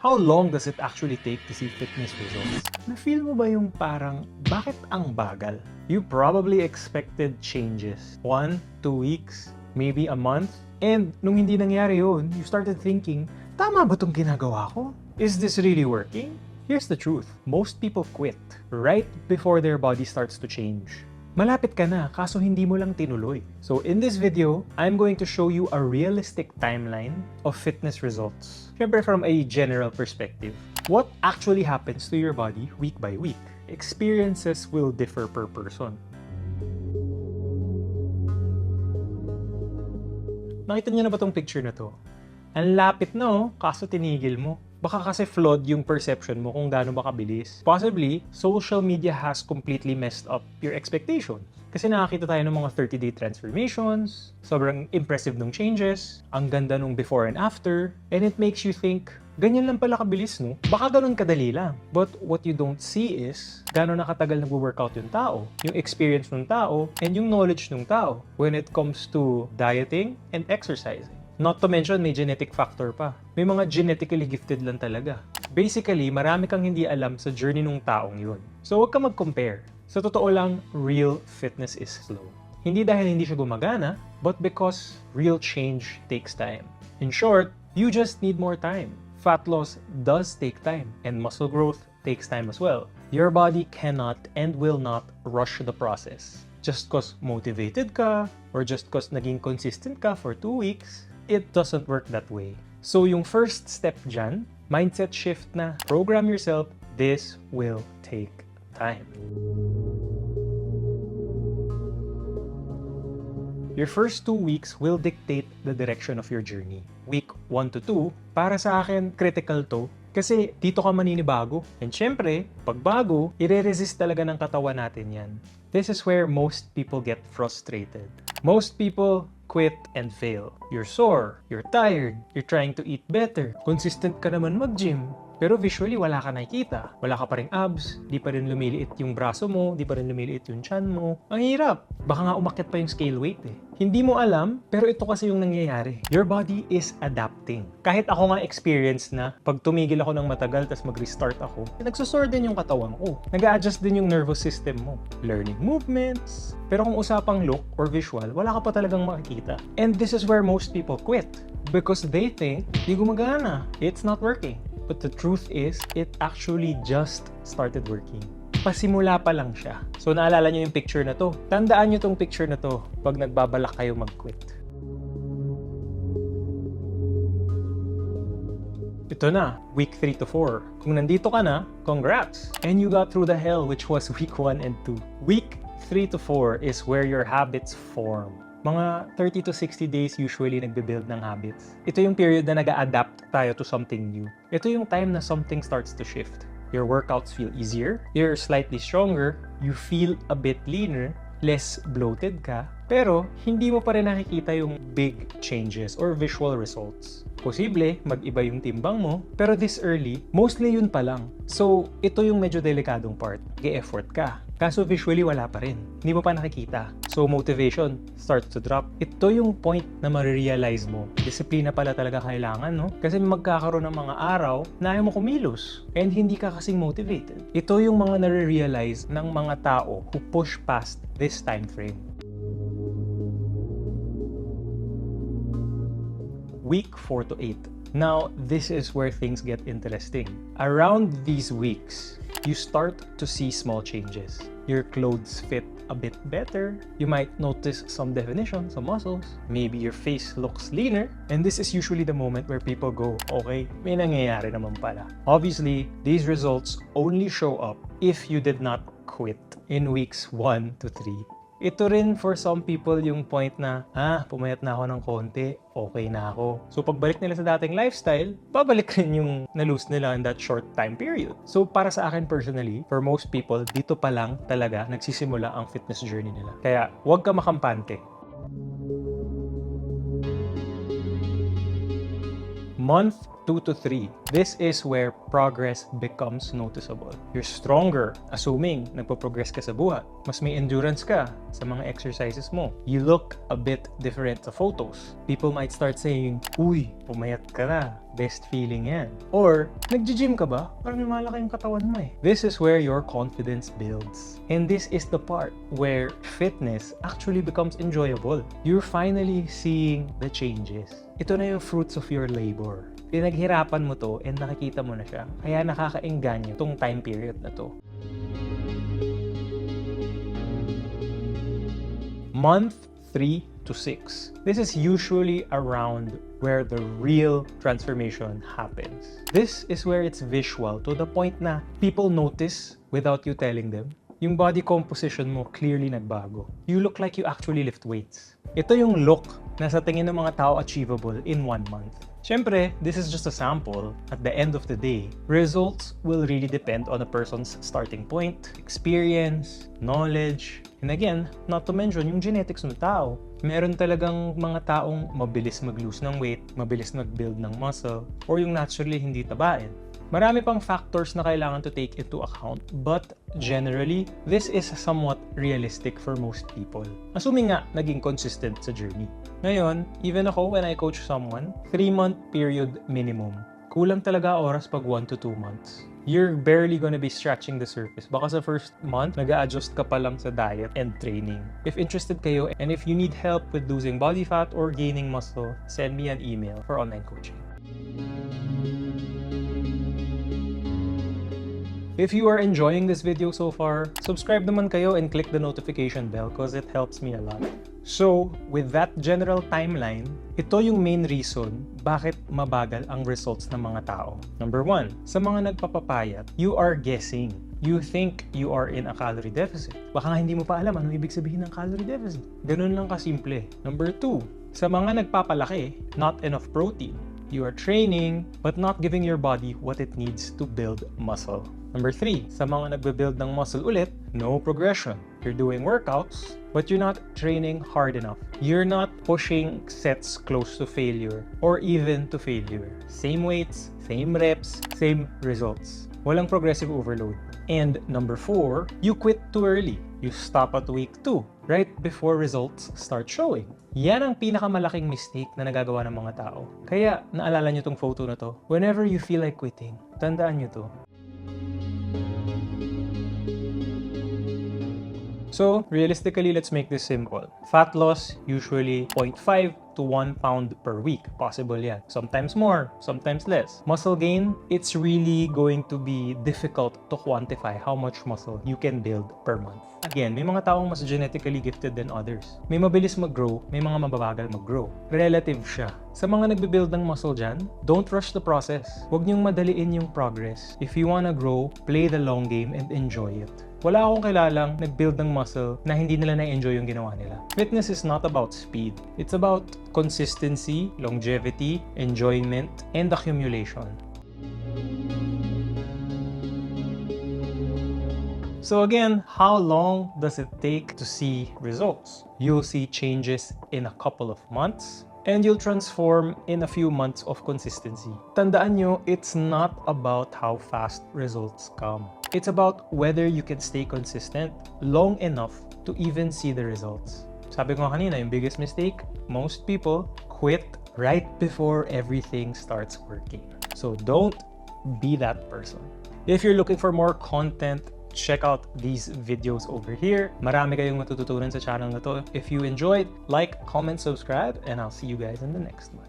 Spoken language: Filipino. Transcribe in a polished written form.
How long does it actually take to see fitness results? Na-feel mo ba yung parang, bakit ang bagal? You probably expected changes. 1, 2 weeks, maybe a month. And nung hindi nangyari yun, you started thinking, tama ba itong ginagawa ko? Is this really working? Here's the truth. Most people quit right before their body starts to change. Malapit ka na, kaso hindi mo lang tinuloy. So in this video, I'm going to show you a realistic timeline of fitness results. Siyempre from a general perspective. What actually happens to your body week by week? Experiences will differ per person. Nakita niyo na ba tong picture na to? Ang lapit na oh, kaso tinigil mo. Baka kasi flawed yung perception mo kung gaano ba kabilis. Possibly, social media has completely messed up your expectations. Kasi nakakita tayo ng mga 30-day transformations, sobrang impressive nung changes, ang ganda nung before and after, and it makes you think, ganyan lang pala kabilis, no? Baka ganun kadali lang. But what you don't see is, gaano nakatagal nag-workout yung tao, yung experience ng tao, and yung knowledge ng tao when it comes to dieting and exercising. Not to mention, may genetic factor pa. May mga genetically gifted lang talaga. Basically, marami kang hindi alam sa journey ng taong yun. So, huwag ka mag-compare. Sa totoo lang, real fitness is slow. Hindi dahil hindi siya gumagana, but because real change takes time. In short, you just need more time. Fat loss does take time, and muscle growth takes time as well. Your body cannot and will not rush the process. Just cause motivated ka, or just cause naging consistent ka for 2 weeks, it doesn't work that way. So yung first step dyan, mindset shift na, program yourself, this will take time. Your first 2 weeks will dictate the direction of your journey. Week 1 to 2, para sa akin, critical to. Kasi dito ka maninibago. And syempre, pag bago, ire-resist talaga ng katawan natin yan. This is where most people get frustrated. Most people quit and fail. You're sore, you're tired, you're trying to eat better. Consistent ka naman mag-gym, pero visually wala ka nakikita. Wala ka pa ring abs, di pa rin lumiliit yung braso mo, di pa rin lumiliit yung tiyan mo. Ang hirap. Baka nga umakyat pa yung scale weight eh. Hindi mo alam, pero ito kasi yung nangyayari. Your body is adapting. Kahit ako nga experience na, pag tumigil ako ng matagal tas mag-restart ako, nagsusore din yung katawan ko. Nag-a-adjust din yung nervous system mo. Learning movements. Pero kung usapang look or visual, wala ka pa talagang makikita. And this is where most people quit. Because they think, di gumagana. It's not working. But the truth is, it actually just started working. Pasimula pa lang siya. So naalala nyo yung picture na to. Tandaan nyo tong picture na to pag nagbabalak kayo mag-quit. Ito na, week 3 to 4. Kung nandito ka na, congrats! And you got through the hell which was week 1 and 2. Week 3 to 4 is where your habits form. Mga 30 to 60 days usually nagbe-build ng habits. Ito yung period na nag-a-adapt tayo to something new. Ito yung time na something starts to shift. Your workouts feel easier, you're slightly stronger, you feel a bit leaner, less bloated ka, pero hindi mo pa rin nakikita yung big changes or visual results. Posible, mag-iba yung timbang mo, pero this early, mostly yun pa lang. So, ito yung medyo delikadong part. Ge-effort ka. Kaso visually wala pa rin. Hindi mo pa nakikita. So, motivation starts to drop. Ito yung point na marirealize mo. Disiplina pala talaga kailangan, no? Kasi magkakaroon ng mga araw na ayaw mo kumilos. And hindi ka kasing motivated. Ito yung mga nare-realize ng mga tao who push past this time frame. Week 4 to 8. Now, this is where things get interesting. Around these weeks, you start to see small changes. Your clothes fit a bit better. You might notice some definition, some muscles. Maybe your face looks leaner. And this is usually the moment where people go, okay, may nangyayari naman pala. Obviously, these results only show up if you did not quit in weeks 1 to 3. Ito rin for some people yung point na, pumayat na ako ng konti, okay na ako. So pagbalik nila sa dating lifestyle, babalik rin yung na-lose nila in that short time period. So para sa akin personally, for most people, dito pa lang talaga nagsisimula ang fitness journey nila. Kaya huwag ka makampante. Month 2 to 3, this is where progress becomes noticeable. You're stronger, assuming nagpo-progress ka sa buhat. Mas may endurance ka sa mga exercises mo. You look a bit different sa photos. People might start saying, "Uy, pumayat ka na. Best feeling yan." Or, "Nag-gym ka ba? Parang malaki yung katawan mo eh." This is where your confidence builds. And this is the part where fitness actually becomes enjoyable. You're finally seeing the changes. Ito na yung fruits of your labor. Pinaghirapan mo to and nakikita mo na siya. Kaya nakakaengganyo tong time period na to. Month 3 to 6. This is usually around where the real transformation happens. This is where it's visual to the point na people notice without you telling them. Yung body composition mo clearly nagbago. You look like you actually lift weights. Ito yung look na sa tingin ng mga tao achievable in 1 month. Siyempre, this is just a sample. At the end of the day, results will really depend on a person's starting point, experience, knowledge, and again, not to mention yung genetics ng tao. Meron talagang mga taong mabilis mag-lose ng weight, mabilis mag-build ng muscle, or yung naturally hindi tabain. Marami pang factors na kailangan to take into account, but generally, this is somewhat realistic for most people. Assuming nga, naging consistent sa journey. Ngayon, even ako, when I coach someone, 3-month period minimum. Kulang talaga oras pag 1 to 2 months. You're barely gonna be scratching the surface. Baka sa first month, nag-a-adjust ka pa lang sa diet and training. If interested kayo, and if you need help with losing body fat or gaining muscle, send me an email for online coaching. If you are enjoying this video so far, subscribe naman kayo and click the notification bell because it helps me a lot. So, with that general timeline, ito yung main reason bakit mabagal ang results ng mga tao. Number 1, sa mga nagpapapayat, you are guessing. You think you are in a calorie deficit. Baka nga hindi mo pa alam anong ibig sabihin ng calorie deficit. Ganun lang kasimple. Number 2, sa mga nagpapalaki, not enough protein. You are training but not giving your body what it needs to build muscle. Number 3, sa mga nagbe-build ng muscle ulit, no progression. You're doing workouts, but you're not training hard enough. You're not pushing sets close to failure or even to failure. Same weights, same reps, same results. Walang progressive overload. And number 4, you quit too early. You stop at week 2, right before results start showing. Yan ang pinakamalaking mistake na nagagawa ng mga tao. Kaya, naalala nyo tong photo na to, whenever you feel like quitting, tandaan nyo to. So, realistically, let's make this simple. Fat loss, usually 0.5 to 1 pound per week. Possible yan. Sometimes more, sometimes less. Muscle gain, it's really going to be difficult to quantify how much muscle you can build per month. Again, may mga taong mas genetically gifted than others. May mabilis mag-grow, may mga mababagal mag-grow. Relative siya. Sa mga nagbe-build ng muscle dyan, don't rush the process. Huwag niyong madaliin yung progress. If you wanna grow, play the long game and enjoy it. Wala akong kilalang nag-build ng muscle na hindi nila na-enjoy yung ginawa nila. Fitness is not about speed. It's about consistency, longevity, enjoyment, and accumulation. So again, how long does it take to see results? You'll see changes in a couple of months, and you'll transform in a few months of consistency. Tandaan nyo, it's not about how fast results come. It's about whether you can stay consistent long enough to even see the results. Sabi ko kanina, yung biggest mistake, most people quit right before everything starts working. So don't be that person. If you're looking for more content, check out these videos over here. Marami kayong matututunan sa channel na to. If you enjoyed, like, comment, subscribe, and I'll see you guys in the next one.